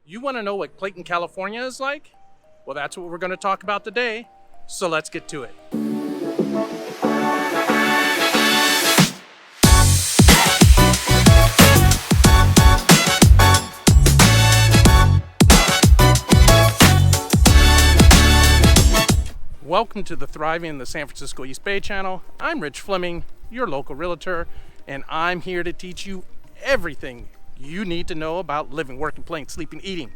You want to know what Clayton, California is like? Well, that's what we're going to talk about today. So let's get to it. Welcome to the Thriving in the San Francisco East Bay channel. I'm Rich Fleming, your local realtor, and I'm here to teach you everything you need to know about living, working, playing, sleeping, eating.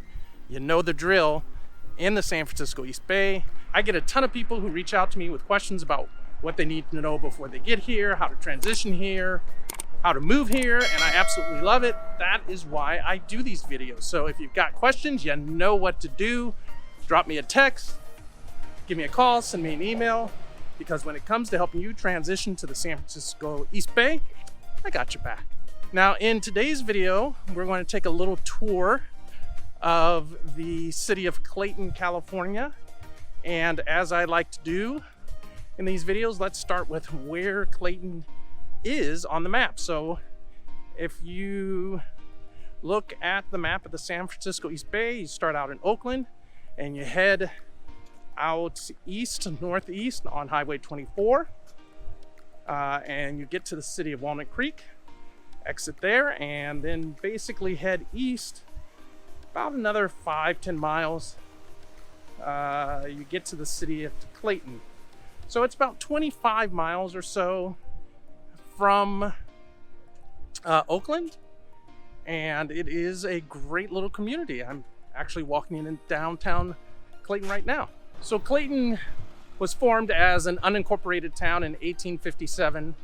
You know the drill in the San Francisco East Bay. I get a ton of people who reach out to me with questions about what they need to know before they get here, how to transition here, how to move here, and I absolutely love it. That is why I do these videos. So if you've got questions, you know what to do. Drop me a text, give me a call, send me an email, because when it comes to helping you transition to the San Francisco East Bay, I got your back. Now, in today's video, we're going to take a little tour of the city of Clayton, California. And as I like to do in these videos, let's start with where Clayton is on the map. So if you look at the map of the San Francisco East Bay, you start out in Oakland and you head out east, northeast on Highway 24, and you get to the city of Walnut Creek, exit there, and then basically head east about another 5-10 miles. You get to the city of Clayton. So it's about 25 miles or so from Oakland, and it is a great little community. I'm actually walking in downtown Clayton right now. So Clayton was formed as an unincorporated town in 1857.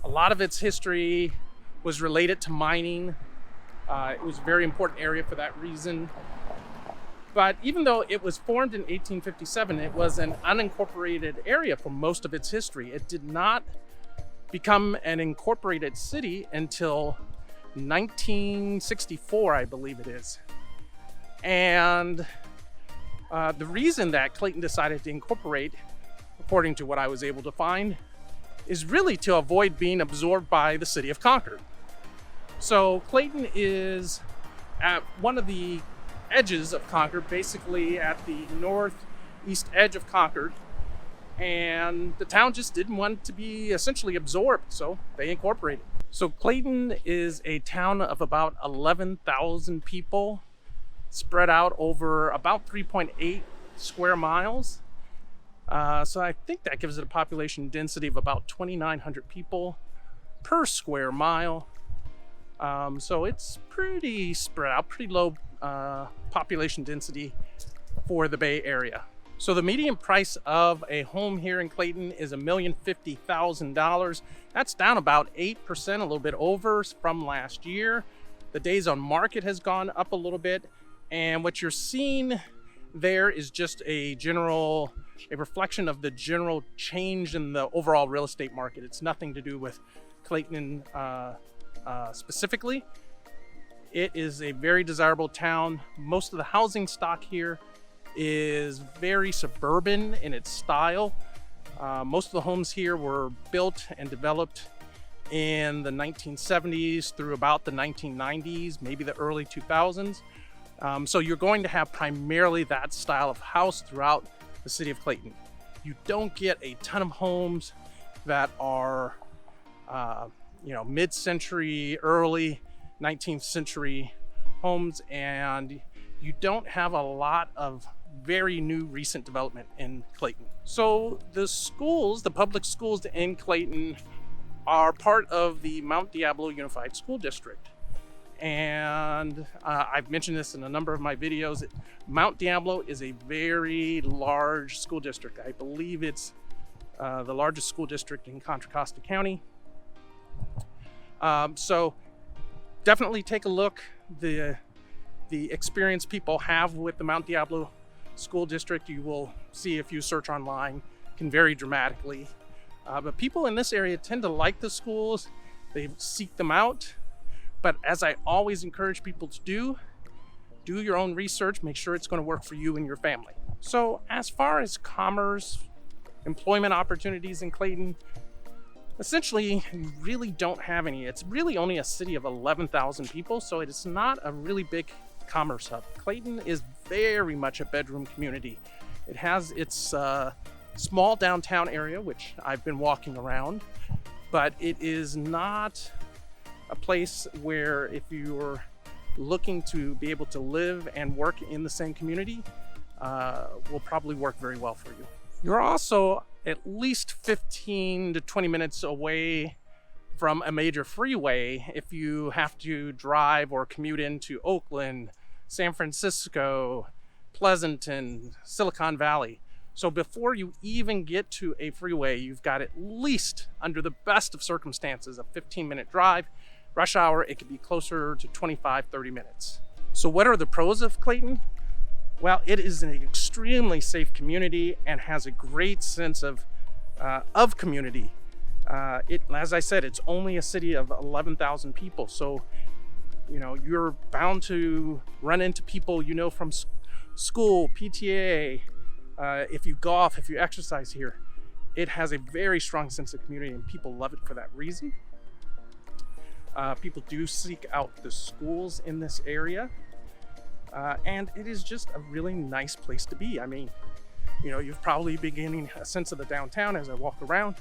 A lot of its history was related to mining. It was a very important area for that reason. But even though it was formed in 1857, it was an unincorporated area for most of its history. It did not become an incorporated city until 1964, I believe it is. And the reason that Clayton decided to incorporate, according to what I was able to find, is really to avoid being absorbed by the city of Concord. So Clayton is at one of the edges of Concord, basically at the northeast edge of Concord, and the town just didn't want to be essentially absorbed, so they incorporated. So Clayton is a town of about 11,000 people, spread out over about 3.8 square miles. So I think that gives it a population density of about 2,900 people per square mile. So it's pretty spread out, pretty low population density for the Bay Area. So the median price of a home here in Clayton is $1,050,000. That's down about 8%, a little bit over from last year. The days on market has gone up a little bit. And what you're seeing there is just a reflection of the general change in the overall real estate market. It's nothing to do with Clayton specifically. It is a very desirable town. Most of the housing stock here is very suburban in its style. Most of the homes here were built and developed in the 1970s through about the 1990s, maybe the early 2000s. So you're going to have primarily that style of house throughout the city of Clayton. You don't get a ton of homes that are, mid-century, early 19th century homes, and you don't have a lot of very new recent development in Clayton. So the schools, the public schools in Clayton, are part of the Mount Diablo Unified School District. And I've mentioned this in a number of my videos. Mount Diablo is a very large school district. I believe it's the largest school district in Contra Costa County. So definitely take a look. The experience people have with the Mount Diablo School District, you will see if you search online, can vary dramatically. But people in this area tend to like the schools. They seek them out. But as I always encourage people to do your own research, make sure it's going to work for you and your family. So as far as commerce, employment opportunities in Clayton, Essentially, you really don't have any. It's really only a city of 11,000 people, so it is not a really big commerce hub. Clayton is very much a bedroom community. It has its small downtown area, which I've been walking around, but it is not a place where if you're looking to be able to live and work in the same community, will probably work very well for you. You're also at least 15 to 20 minutes away from a major freeway if you have to drive or commute into Oakland, San Francisco, Pleasanton, Silicon Valley. So before you even get to a freeway, you've got at least, under the best of circumstances, a 15-minute drive. Rush hour, it could be closer to 25-30 minutes. So what are the pros of Clayton? Well, it is an extremely safe community and has a great sense of community. As I said, it's only a city of 11,000 people. So, you know, you're bound to run into people you know from school, PTA, if you golf, if you exercise here. It has a very strong sense of community and people love it for that reason. People do seek out the schools in this area. And it is just a really nice place to be. I mean, you know, you've probably been getting a sense of the downtown as I walk around.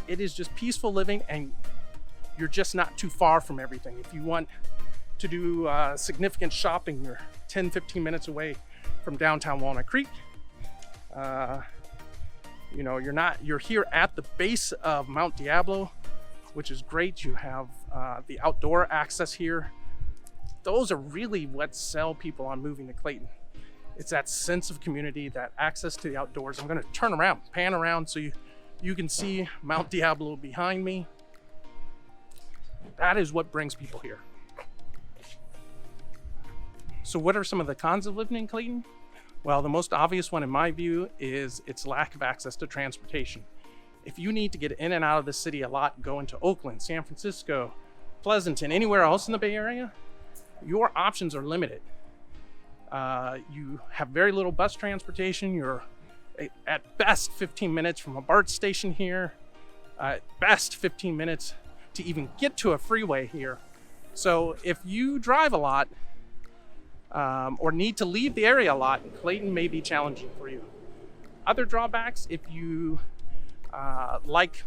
It is just peaceful living and you're just not too far from everything. If you want to do significant shopping, you're 10-15 minutes away from downtown Walnut Creek. You know, you're here at the base of Mount Diablo, which is great. You have the outdoor access here. Those are really what sell people on moving to Clayton. It's that sense of community, that access to the outdoors. I'm gonna turn around, pan around so you can see Mount Diablo behind me. That is what brings people here. So what are some of the cons of living in Clayton? Well, the most obvious one in my view is its lack of access to transportation. If you need to get in and out of the city a lot, go into Oakland, San Francisco, Pleasanton, anywhere else in the Bay Area, your options are limited. You have very little bus transportation. You're at best 15 minutes from a BART station here, at best 15 minutes to even get to a freeway here. So if you drive a lot or need to leave the area a lot, Clayton may be challenging for you. Other drawbacks, if you like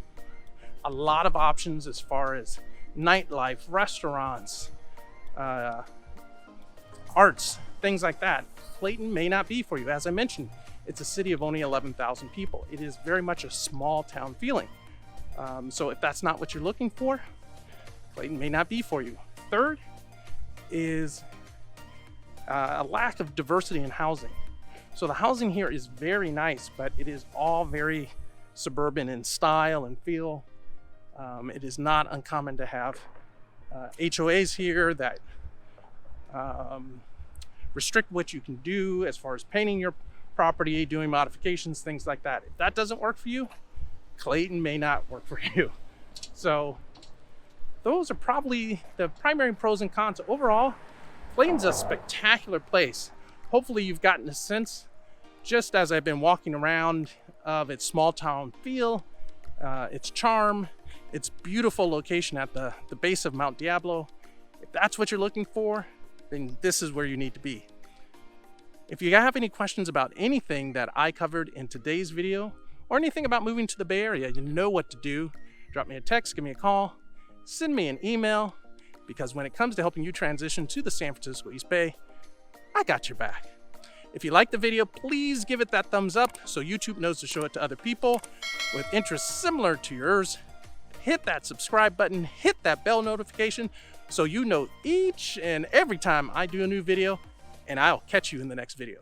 a lot of options as far as nightlife, restaurants, arts, things like that, Clayton may not be for you. As I mentioned, it's a city of only 11,000 people. It is very much a small town feeling. So if that's not what you're looking for, Clayton may not be for you. Third is a lack of diversity in housing. So the housing here is very nice, but it is all very suburban in style and feel. It is not uncommon to have HOAs here that restrict what you can do as far as painting your property, doing modifications, things like that. If that doesn't work for you, Clayton may not work for you. So those are probably the primary pros and cons. Overall, Clayton's a spectacular place. Hopefully you've gotten a sense, just as I've been walking around, of its small town feel, its charm, its beautiful location at the base of Mount Diablo. If that's what you're looking for, then this is where you need to be. If you have any questions about anything that I covered in today's video, or anything about moving to the Bay Area, you know what to do. Drop me a text, give me a call, send me an email, because when it comes to helping you transition to the San Francisco East Bay, I got your back. If you liked the video, please give it that thumbs up so YouTube knows to show it to other people with interests similar to yours. Hit that subscribe button, hit that bell notification so you know each and every time I do a new video, and I'll catch you in the next video.